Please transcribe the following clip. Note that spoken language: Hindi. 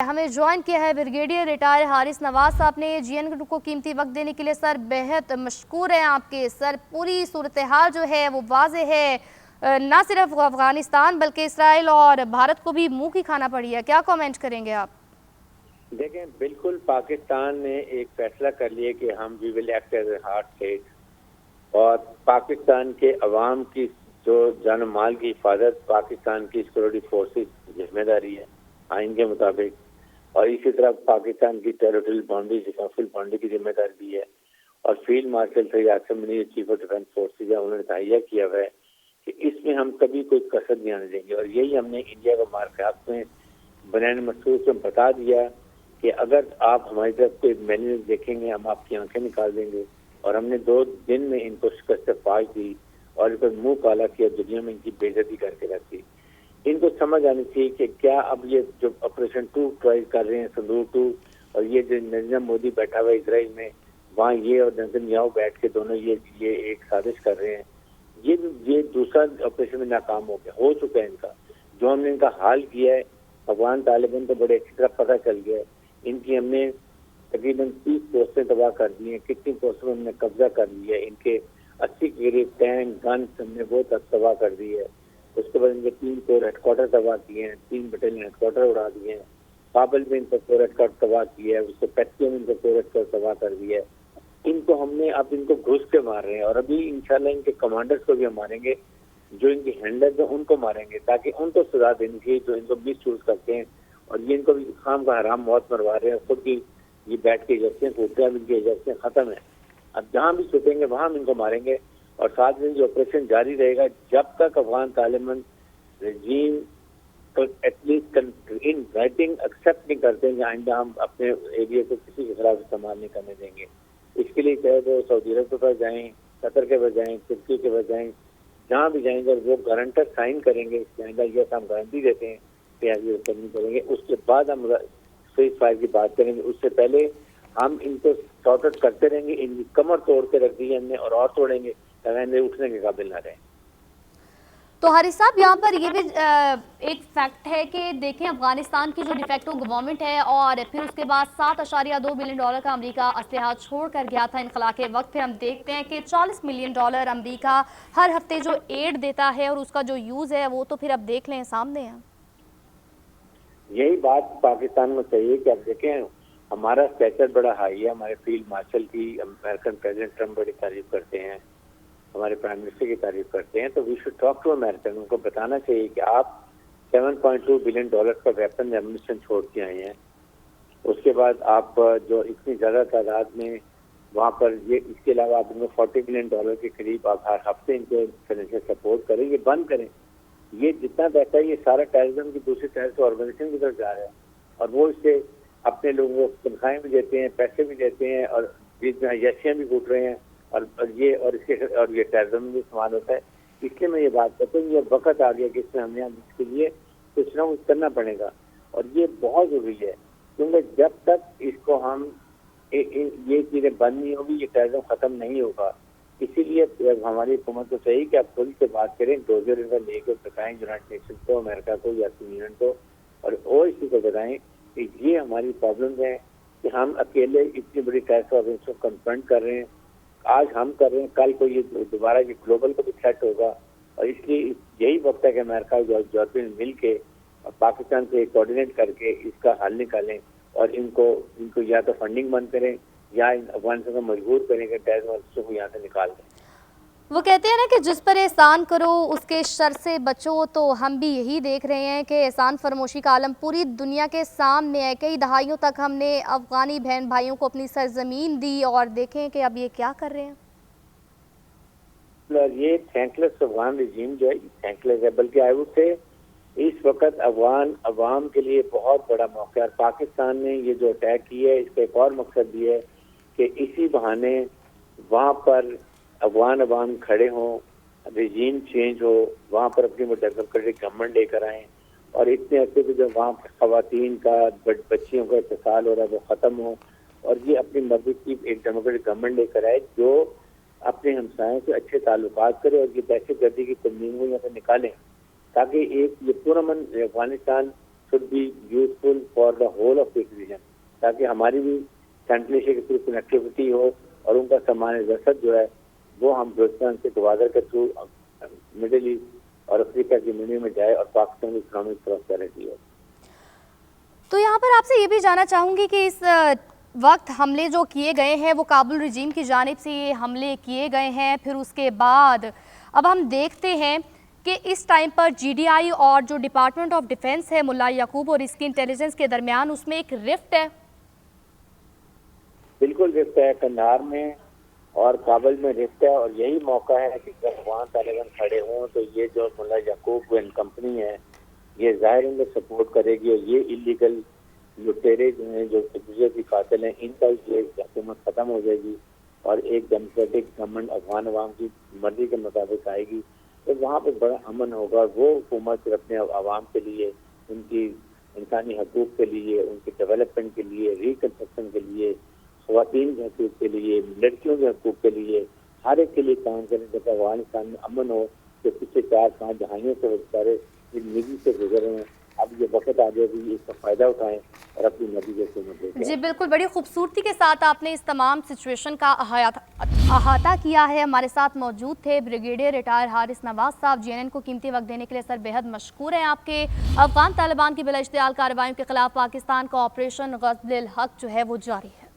हमें ज्वाइन किया है ब्रिगेडियर रिटायर हारिस नवाज साहब ने। जीएन को कीमती वक्त देने के लिए सर बेहद मशकूर हैं आपके। सर पूरी सूरत हाल जो है वो वाज़े है, ना सिर्फ अफगानिस्तान बल्कि इसराइल और भारत को भी मुंह की खाना पड़ी है। क्या कमेंट करेंगे आप? देखें, बिल्कुल पाकिस्तान ने एक फैसला कर लिया कि हम we will act as a hard state और पाकिस्तान के अवाम की जो जान माल की हिफाजत पाकिस्तान की सिक्योरिटी फोर्सेस की जिम्मेदारी है आइन के मुताबिक। और इसी तरह पाकिस्तान की टेरिटोरियल बाउंड्री डिफेंसिव बाउंड्री की जिम्मेदारी भी है। और field marshal Syed Asim Munir chief of defence forces है, उन्होंने तहैया किया हुआ है कि इसमें हम कभी कोई कसर नहीं आने देंगे। और यही हमने इंडिया को मार्केट में बयान मसूद से बता दिया कि अगर आप हमारी तरफ कोई मैन्यूअल देखेंगे हम आपकी आंखें निकाल देंगे। और हमने 2 दिन में इनको शिकस्त फाश दी और इनको मुंह काला किया, दुनिया में इनकी बेइज्जती करके रख दी। इनको समझ आनी चाहिए कि क्या अब ये जो ऑपरेशन 2 ट्राई कर रहे हैं, संदूर 2, और ये जो नरेंद्र मोदी बैठा हुआ है इसराइल में, वहाँ ये और नेतन्याहू बैठ के दोनों ये एक साजिश कर रहे हैं। ये दूसरा ऑपरेशन में नाकाम हो चुका है इनका। जो हमने इनका हाल किया है, अफगान तालिबान को बड़े अच्छी तरह पता चल गया है। इनकी हमने तकरीबन 30 पोस्टें तबाह कर दी हैं, कितनी पोस्टों में हमने कब्जा कर लिया है। इनके 80 के करीब टैंक गन हमने वो तक तबाह कर दी है। उसके बाद इनके 3 कोर हेडक्वार्टर तबाह किए हैं, 3 बटालियन हेडक्वार्टर उड़ा दिए हैं। काबुल में इनका कोर हेडक्वार्टर तबाह किया है, उसके पैक्टिया में इनका कोर हेडक्वार्टर तबाह कर दिया है। इनको हमने अब इनको घुस के मार रहे हैं और अभी इंशाल्लाह इनके कमांडर्स को भी हम मारेंगे, जो इनके हैंडलर्स हैं उनको मारेंगे, ताकि उनको सजा देनी चाहिए जो इनको मिस यूज करते हैं। और ये इनको भी खाम का हराम मौत मरवा रहे हैं। खुद की ये बैठ के एजेंसियां कूदते हैं, इनकी एजेंसियां खत्म है। अब जहां भी छुपेंगे वहां हम इनको मारेंगे। और साथ में जो ऑपरेशन जारी रहेगा जब तक अफगान तालिबान रजीम को एटलीस्ट इन राइटिंग एक्सेप्ट नहीं करते हैं आइंदा हम अपने एरिया को किसी के खिलाफ इस्तेमाल नहीं करने देंगे। इसके लिए चाहे वो सऊदी अरब के पास जाएं, कतर के पास जाएं, तुर्की के पास जाएं, जहाँ भी जाएंगे वो गारंटर साइन करेंगे आइंदा ये हम गारंटी देते हैं कि आगे करनी करेंगे। उसके बाद हम सीज फायर की बात करेंगे। उससे पहले हम इनको सॉर्ट आउट करते रहेंगे। इनकी कमर तोड़ के रख दी है हमने और तोड़ेंगे ताकि उठने के काबिल ना रहे। तो हारिस साहब यहाँ पर ये भी एक फैक्ट है कि देखें अफगानिस्तान की जो डिफेक्टो गवर्नमेंट है और फिर उसके बाद $7.2 बिलियन का अमेरिका असलहा छोड़ कर गया था इनखला के वक्त। फिर हम देखते हैं कि $40 मिलियन अमेरिका हर हफ्ते जो एड देता है और उसका जो यूज़ है वो तो फिर अब देख लें सामने है। यही बात पाकिस्तान में चाहिए कि अब देखें हमारा स्टेचर बड़ा हाई है। हमारे फील्ड मार्शल की अमेरिकन प्रेसिडेंट ट्रम्प बड़ी तारीफ करते हैं, हमारे प्राइम मिनिस्टर की तारीफ करते हैं। तो we should talk to American. उनको बताना चाहिए कि आप $7.2 बिलियन का वेपन एम्यूनिशन छोड़ के आए हैं। उसके बाद आप जो इतनी ज्यादा तादाद में वहाँ पर ये, इसके अलावा आप इनको $40 बिलियन के करीब आप हर हफ्ते इनको फाइनेंशियल सपोर्ट करें, ये बंद करें। ये जितना पैसा है ये सारा टेररिज्म की दूसरी टेररिस्ट ऑर्गेनाइजेशन की तरफ जा रहा है और वो इससे अपने लोगों को तनख्वाहें भी देते हैं, पैसे भी देते हैं और यशियां भी कूट रहे हैं और ये टेररिज्म भी इस्तेमाल होता है। इसलिए मैं ये बात करता हूँ ये वक्त आ गया कि इसमें हमने इसके लिए कुछ ना कुछ करना पड़ेगा और ये बहुत जरूरी है। क्योंकि जब तक इसको हम ये चीजें बंद नहीं होगी ये टेररिज्म खत्म नहीं होगा। इसीलिए हमारी हुकूमत को चाहिए कि आप खुल से बात करें, डोजर इनका लेकर बताएं यूनाइटेड नेशन को, अमेरिका को, यूरोपियन यूनियन को और इसी को बताएं कि ये हमारी प्रॉब्लम है कि हम अकेले इतनी बड़ी टेररिस्ट ऑर्गेनाइजेशन को कन्फ्रंट कर रहे हैं। आज हम कर रहे हैं, कल को ये दोबारा ये ग्लोबल को भी थ्रेट होगा। और इसलिए यही वक्त है कि अमेरिका यूरोपियन मिल के पाकिस्तान से कोऑर्डिनेट करके इसका हल निकालें और इनको या तो फंडिंग बंद करें या अफगानिस्तान को मजबूर करें कि टेररिस्ट को यहाँ से निकाल दें। वो कहते हैं ना कि जिस पर एहसान करो उसके शर से बचो। तो हम भी यही देख रहे हैं कि एहसान फरमोशी का आलम पूरी दुनिया के सामने है। कई दहाइयों तक हमने अफगानी बहन भाइयों को अपनी सरजमीन दी और देखें कि अब ये क्या कर रहे हैं। ये थैंकलेस अफगान रजीम जो है थैंकलेस है, बल्कि आई वुड से इस वक्त अफगान अवाम के लिए बहुत बड़ा मौका है। पाकिस्तान ने ये जो अटैक किया है इसका एक और मकसद भी है कि इसी बहाने वहाँ पर अफगान अवाम खड़े हों, रजीम चेंज हो, वहाँ पर अपनी डेमोक्रेटिक गवर्नमेंट लेकर आए और इतने अर्से से जो वहाँ पर खवातीन का बच्चियों का इत्तेसाल हो रहा है वो खत्म हो और ये अपनी मर्जी की एक डेमोक्रेटिक गवर्नमेंट लेकर आए जो अपने हमसायों से अच्छे ताल्लुकात करे और ये दहशत गर्दी की तंजीम को यहाँ से निकालें ताकि एक ये पूरा Afghanistan should be useful for the whole of this region, ताकि हमारी भी सेंट्रल एशिया के थ्रू कनेक्टिविटी हो और उनका सामान्य रसद जो है वो हम बलूचिस्तान से गवादर के थ्रू मिडिल ईस्ट और अफ्रीका की यूनियन में जाए और पाकिस्तान की इकोनॉमिक प्रॉस्पेरिटी हो। तो यहाँ पर आपसे ये भी जानना चाहूँगी कि इस वक्त हमले जो किए गए हैं वो काबुल रजीम की जानिब से ये हमले किए गए हैं, फिर उसके बाद अब हम देखते हैं कि इस टाइम पर GDI और जो डिपार्टमेंट ऑफ डिफेंस है मुल्ला याकूब और इसकी इंटेलिजेंस के दरमियान उसमें एक रिफ्ट है। बिल्कुल रिफ्ट है, कंधार में और काबुल में रिफ्ट है, और यही मौका है कि जब वहाँ तालिबान खड़े हों तो ये जो मुल्ला याकूब एंड कंपनी है ये जाहिर उनको सपोर्ट करेगी, और ये इलीगल लुटेरे जो हैं, जो गुजर की कातिल हैं, इनका ये हुकूमत खत्म हो जाएगी और एक डेमोक्रेटिक गवर्नमेंट अफगान अवाम की मर्जी के मुताबिक आएगी। तो वहाँ पर बड़ा अमन होगा। वो हुकूमत सिर्फ अपने आवाम के लिए, उनकी इंसानी हकूक़ के लिए, उनके डेवलपमेंट के लिए, रिकन्स्ट्रक्शन के लिए, ख़वातीन के हकूक़ के लिए, लड़कियों के हकूक़ के लिए, हर एक के लिए काम करें जब अफगानिस्तान में अमन हो। जो पिछले 4-5 दहाइयों से बेचारे जिंदगी से गुजर रहे हैं, अब ये वक्त आ गया कि इसका फ़ायदा उठाएं और अपनी मर्जी के हुकूमत देखें। जी बिल्कुल, बड़ी खूबसूरती के साथ आपने इस तमाम सिचुएशन का अहाता किया है। हमारे साथ मौजूद थे ब्रिगेडियर रिटायर हारिस नवाज साहब। GNN को कीमती वक्त देने के लिए सर बेहद मशकूर हैं आपके। अफगान तालिबान की बिला इश्तियाल कार्रवाइयों के खिलाफ पाकिस्तान का ऑपरेशन ग़ज़्व-उल-हक़ जो है वो जारी है।